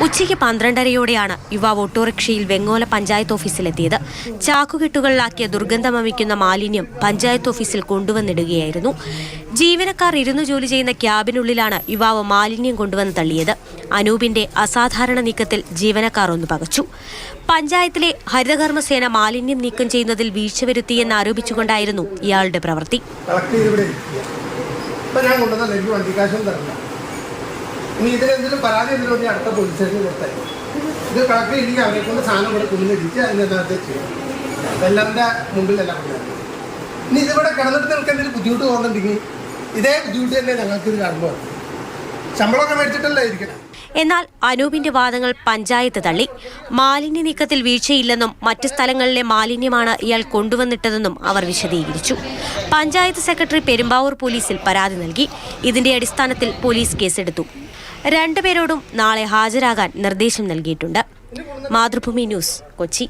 ഉച്ചയ്ക്ക് 12:30യോടെയാണ് യുവാവ് ഓട്ടോറിക്ഷയിൽ വെങ്ങോല പഞ്ചായത്ത് ഓഫീസിലെത്തിയത്. ചാക്കുകെട്ടുകളിലാക്കിയ ദുർഗന്ധമമിക്കുന്ന മാലിന്യം പഞ്ചായത്ത് ഓഫീസിൽ കൊണ്ടുവന്നിടുകയായിരുന്നു. ജീവനക്കാർ ഇരുന്നു ജോലി ചെയ്യുന്ന ക്യാബിനുള്ളിലാണ് യുവാവ് മാലിന്യം കൊണ്ടുവന്ന് തള്ളിയത്. അനൂപിന്റെ അസാധാരണ നീക്കത്തിൽ ജീവനക്കാർ ഒന്ന് പകച്ചു. പഞ്ചായത്തിലെ ഹരിതകർമ്മസേന മാലിന്യം നീക്കം ചെയ്യുന്നതിൽ വീഴ്ച വരുത്തിയെന്ന് ആരോപിച്ചുകൊണ്ടായിരുന്നു ഇയാളുടെ പ്രവൃത്തി. ഇനി ഇതിലെന്തെങ്കിലും പരാതി എന്തെങ്കിലും അടുത്ത പോലീസ് സ്റ്റേഷനിൽ കൊടുത്താൽ ഇത് കളക്ടർ ഇല്ലെങ്കിൽ അവരെ കൊണ്ട് സാധനം ഇവിടെ കുന്നിടിച്ച് അതിനകത്ത് ചെയ്യും. എല്ലാവരുടെ മുമ്പിലെല്ലാം കൊണ്ടുവരണം. ഇനി ഇതിവിടെ കിടന്നിട്ട് നിങ്ങൾക്ക് എന്തെങ്കിലും ബുദ്ധിമുട്ട് തോന്നുന്നുണ്ടെങ്കിൽ ഇതേ ബുദ്ധിമുട്ട് തന്നെ ഞങ്ങൾക്ക് ഇത് കാണുമ്പോൾ ശമ്പളമൊക്കെ മേടിച്ചിട്ടല്ലേ ഇരിക്കണം. എന്നാൽ അനൂപിന്റെ വാദങ്ങൾ പഞ്ചായത്ത് തള്ളി. മാലിന്യ നീക്കത്തിൽ വീഴ്ചയില്ലെന്നും മറ്റ് സ്ഥലങ്ങളിലെ മാലിന്യമാണ് ഇയാൾ കൊണ്ടുവന്നിട്ടതെന്നും അവർ വിശദീകരിച്ചു. പഞ്ചായത്ത് സെക്രട്ടറി പെരുമ്പാവൂർ പോലീസിൽ പരാതി നൽകി. ഇതിന്റെ അടിസ്ഥാനത്തിൽ പോലീസ് കേസെടുത്തു. 2 പേരോടും നാളെ ഹാജരാകാൻ നിർദ്ദേശം നൽകിയിട്ടുണ്ട്. മാതൃഭൂമി ന്യൂസ്, കൊച്ചി.